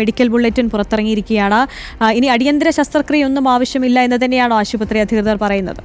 Medical bulletin പുറത്തിറങ്ങിയിരിക്കുകയാണ്. ഇനി അടിയന്തര ശസ്ത്രക്രിയയൊന്നും ആവശ്യമില്ല എന്ന് തന്നെയാണോ ആശുപത്രി അധികൃതർ പറയുന്നത്?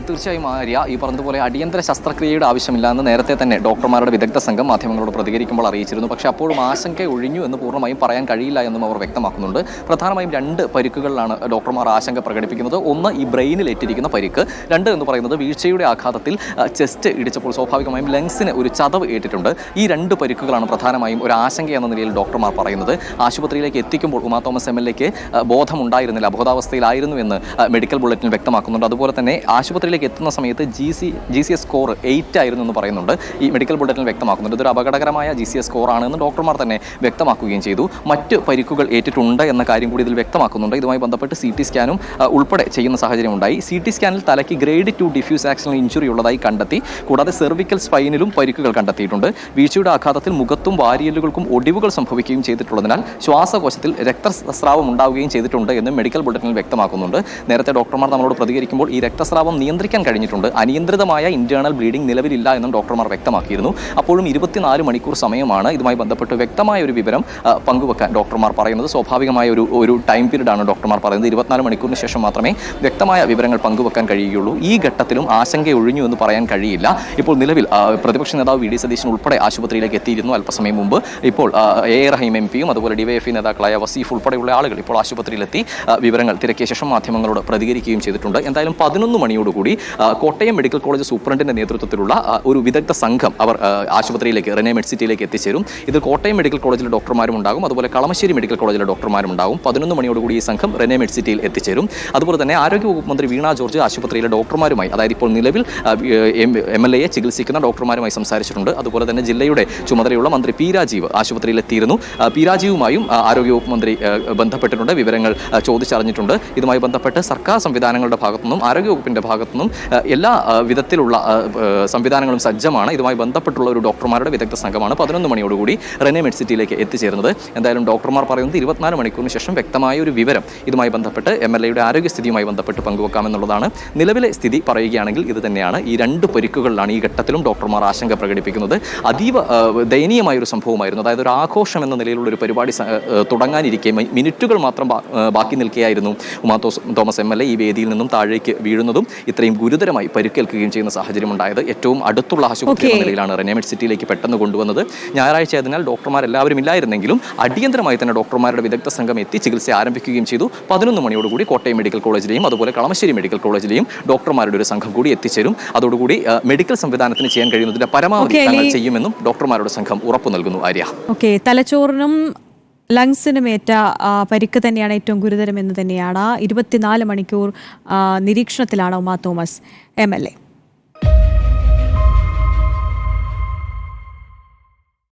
തീർച്ചയായും ആര്യ, ഈ പറഞ്ഞതുപോലെ അടിയന്തര ശസ്ത്രക്രിയയുടെ ആവശ്യമില്ല എന്ന് നേരത്തെ തന്നെ ഡോക്ടർമാരുടെ വിദഗ്ധ സംഘം മാധ്യമങ്ങളോട് പ്രതികരിക്കുമ്പോൾ അറിയിച്ചിരുന്നു. പക്ഷേ അപ്പോഴും ആശങ്ക ഒഴിഞ്ഞു എന്ന് പൂർണ്ണമായും പറയാൻ കഴിയില്ല എന്നും അവർ വ്യക്തമാക്കുന്നുണ്ട്. പ്രധാനമായും 2 പരിക്കുകളിലാണ് ഡോക്ടർമാർ ആശങ്ക പ്രകടിപ്പിക്കുന്നത്. ഒന്ന്, ഈ ബ്രെയിനിൽ ഏറ്റിരിക്കുന്ന പരിക്ക്. 2 എന്ന് പറയുന്നത് വീഴ്ചയുടെ ആഘാതത്തിൽ ചെസ്റ്റ് ഇടിച്ചപ്പോൾ സ്വാഭാവികമായും ലങ്സിന് ഒരു ചതവ് ഏറ്റിട്ടുണ്ട്. ഈ 2 പരിക്കുകളാണ് പ്രധാനമായും ഒരു ആശങ്ക എന്ന നിലയിൽ ഡോക്ടർമാർ പറയുന്നത്. ആശുപത്രിയിലേക്ക് എത്തിക്കുമ്പോൾ ഉമാ തോമസ് MLA-ക്ക് ബോധമുണ്ടായിരുന്നില്ല, അബോധാവസ്ഥയിലായിരുന്നു എന്ന് മെഡിക്കൽ ബുള്ളറ്റിൻ വ്യക്തമാക്കുന്നുണ്ട്. അതുപോലെ തന്നെ ആശുപത്രിയിലേക്ക് എത്തുന്ന സമയത്ത് GCS സ്കോർ 8 ആയിരുന്നു എന്ന് പറയുന്നുണ്ട്. ഈ മെഡിക്കൽ ബുള്ളറ്റിനിൽ വ്യക്തമാക്കുന്നുണ്ട്. ഇതൊരു അപകടകരമായ GCS സ്കോർ ആണെന്ന് ഡോക്ടർമാർ തന്നെ വ്യക്തമാക്കുകയും ചെയ്തു. മറ്റ് പരിക്കുകൾ ഏറ്റിട്ടുണ്ട് എന്ന കാര്യം കൂടി ഇതിൽ വ്യക്തമാക്കുന്നുണ്ട്. ഇതുമായി ബന്ധപ്പെട്ട് CT സ്കാനും ഉൾപ്പെടെ ചെയ്യുന്ന സാഹചര്യം ഉണ്ടായി. CT സ്കാനിൽ തലയ്ക്ക് ഗ്രേഡ് 2 ഡിഫ്യൂസ് ആക്സിണൽ ഇഞ്ചുറി ഉള്ളതായി കണ്ടെത്തി. കൂടാതെ സെർവിക്കൽ സ്പൈനിലും പരിക്കുകൾ കണ്ടെത്തിയിട്ടുണ്ട്. വീഴ്ചയുടെ ആഘാതത്തിൽ മുഖത്തും വാരിയലുകൾക്കും ഒടിവുകൾ സംഭവിക്കുകയും ചെയ്തിട്ടുള്ളതിനാൽ ശ്വാസകോശത്തിൽ രക്തസ്രാവം ഉണ്ടാവുകയും ചെയ്തിട്ടുണ്ട് എന്ന് മെഡിക്കൽ ബുള്ളറ്റിനിൽ വ്യക്തമാക്കുന്നുണ്ട്. നേരത്തെ ഡോക്ടർമാർ നമ്മളോട് പ്രതികരിക്കുമ്പോൾ ഈ രക്തസ്രാവം നിയന്ത്രിക്കാൻ കഴിഞ്ഞിട്ടുണ്ട്, അനിയന്ത്രിതമായ ഇന്റേണൽ ബ്ലീഡിംഗ് നിലവിലില്ല എന്നും ഡോക്ടർമാർ വ്യക്തമാക്കിയിരുന്നു. അപ്പോഴും 24 മണിക്കൂർ സമയമാണ് ഇതുമായി ബന്ധപ്പെട്ട് വ്യക്തമായ ഒരു വിവരം പങ്കുവെക്കാൻ ഡോക്ടർമാർ പറയുന്നത്. സ്വാഭാവികമായ ഒരു ടൈം പീരീഡാണ് ഡോക്ടർമാർ പറയുന്നത്. 24 മണിക്കൂറിന് ശേഷം മാത്രമേ വ്യക്തമായ വിവരങ്ങൾ പങ്കുവെക്കാൻ കഴിയുകയുള്ളൂ. ഈ ഘട്ടത്തിലും ആശങ്ക ഒഴിഞ്ഞു എന്ന് പറയാൻ കഴിയില്ല. ഇപ്പോൾ നിലവിൽ പ്രതിപക്ഷ നേതാവ് VD സതീശൻ ഉൾപ്പെടെ ആശുപത്രിയിലേക്ക് എത്തിയിരുന്നു അല്പസമയം മുമ്പ്. ഇപ്പോൾ A റഹീം MP-യും അതുപോലെ DYFI നേതാക്കളായ വസീഫ് ഉൾപ്പെടെയുള്ള ആളുകൾ ഇപ്പോൾ ആശുപത്രിയിലെത്തി വിവരങ്ങൾ തിരക്കിയ ശേഷം മാധ്യമങ്ങളോട് പ്രതികരിക്കുകയും ചെയ്തിട്ടുണ്ട്. എന്തായാലും 11 മണിയോടുകൂടി കോട്ടയം മെഡിക്കൽ കോളേജ് സൂപ്രണ്ടിന്റെ നേതൃത്വത്തിലുള്ള ഒരു വിദഗ്ധ സംഘം അവർ ആശുപത്രിയിലേക്ക് റെനെ മെഡ്സിറ്റിയിലേക്ക് എത്തിച്ചേരും. ഇത് കോട്ടയം മെഡിക്കൽ കോളേജിലെ ഡോക്ടർമാരും ഉണ്ടാകും, അതുപോലെ കളമശ്ശേരി മെഡിക്കൽ കോളേജിലെ ഡോക്ടർമാരും ഉണ്ടാകും. 11 മണിയോടുകൂടി ഈ സംഘം റെനെ മെഡ്സിറ്റിയിൽ എത്തിച്ചേരും. അതുപോലെ തന്നെ ആരോഗ്യവകുപ്പ് മന്ത്രി വീണ ജോർജ് ആശുപത്രിയിലെ ഡോക്ടർമാരുമായി, അതായത് ഇപ്പോൾ നിലവിൽ MLA-യെ ചികിത്സിക്കുന്ന ഡോക്ടർമാരുമായി സംസാരിച്ചിട്ടുണ്ട്. അതുപോലെ തന്നെ ജില്ലയുടെ ചുമതലയുള്ള മന്ത്രി P രാജീവ് ആശുപത്രിയിൽ എത്തിയിരുന്നു. P രാജീവുമായും ആരോഗ്യവകുപ്പ് മന്ത്രി ബന്ധപ്പെട്ടിട്ടുണ്ട്, വിവരങ്ങൾ ചോദിച്ചറിഞ്ഞിട്ടുണ്ട്. ഇതുമായി ബന്ധപ്പെട്ട് സർക്കാർ സംവിധാനങ്ങളുടെ ഭാഗത്തുനിന്നും ആരോഗ്യവകുപ്പിന്റെ ഭാഗത്തുനിന്നും എല്ലാ വിധത്തിലുള്ള സംവിധാനങ്ങളും സജ്ജമാണ്. ഇതുമായി ബന്ധപ്പെട്ടുള്ള ഒരു ഡോക്ടർമാരുടെ വിദഗ്ധ സംഘമാണ് 11 മണിയോടുകൂടി റെനെ മെഡ്സിറ്റിയിലേക്ക് എത്തിച്ചേരുന്നത്. എന്തായാലും ഡോക്ടർമാർ പറയുന്നത് 24 മണിക്കൂറിന് ശേഷം വ്യക്തമായ ഒരു വിവരം ഇതുമായി ബന്ധപ്പെട്ട് MLA-യുടെ ആരോഗ്യസ്ഥിതിയുമായി ബന്ധപ്പെട്ട് പങ്കുവെക്കാമെന്നുള്ളതാണ്. നിലവിലെ സ്ഥിതി പറയുകയാണെങ്കിൽ ഇത് തന്നെയാണ്. ഈ 2 പരിക്കുകളിലാണ് ഈ ഘട്ടത്തിലും ഡോക്ടർമാർ ആശങ്ക പ്രകടിപ്പിക്കുന്നത്. അതീവ ദയനീയമായ ഒരു സംഭവമായിരുന്നു. അതായത് ഒരു ആഘോഷം എന്ന നിലയിലുള്ള ഒരു പരിപാടി തുടങ്ങാനിരിക്കെ മിനിറ്റുകൾ മാത്രം ബാക്കി നിൽക്കുകയായിരുന്നു ഉമാ തോമസ് MLA ഈ വേദിയിൽ നിന്നും താഴേക്ക് വീഴുന്നതും ഇത്രയും ഗുരുതരമായി പരിക്കേൽക്കുകയും ചെയ്യുന്ന സാഹചര്യം ഉണ്ടായത്. ഏറ്റവും അടുത്തുള്ള ആശുപത്രി എന്ന നിലയിലാണ് റെനെ മെഡ്സിറ്റിയിലേക്ക് പെട്ടെന്ന് കൊണ്ടുവന്നത്. ഞായറാഴ്ച ആയതിനാൽ ഡോക്ടർമാർ എല്ലാവരും ഇല്ലായിരുന്നെങ്കിലും അടിയന്തരമായി തന്നെ ഡോക്ടർമാരുടെ വിദഗ്ധ സംഘം എത്തി ചികിത്സ ആരംഭിക്കുകയും ചെയ്തു. 11 മണിയോടുകൂടി കോട്ടയം മെഡിക്കൽ കോളേജിലെയും അതുപോലെ കളമശ്ശേരി മെഡിക്കൽ കോളേജിലെയും ഡോക്ടർമാരുടെ ഒരു സംഘം കൂടി എത്തിച്ചേരും. അതോടുകൂടി മെഡിക്കൽ സംവിധാനത്തിന് ചെയ്യാൻ കഴിയുന്നതിന്റെ പരമാവധി തങ്ങൾ ചെയ്യുമെന്നും ഡോക്ടർമാരുടെ സംഘം ഉറപ്പു നൽകുന്നു. ആര്യ, തലച്ചോറിനും ലങ്സിനുമേറ്റ പരിക്ക് തന്നെയാണ് ഏറ്റവും ഗുരുതരമെന്ന് തന്നെയാണ്. 24 മണിക്കൂർ നിരീക്ഷണത്തിലാണ് ഉമാ തോമസ് MLA.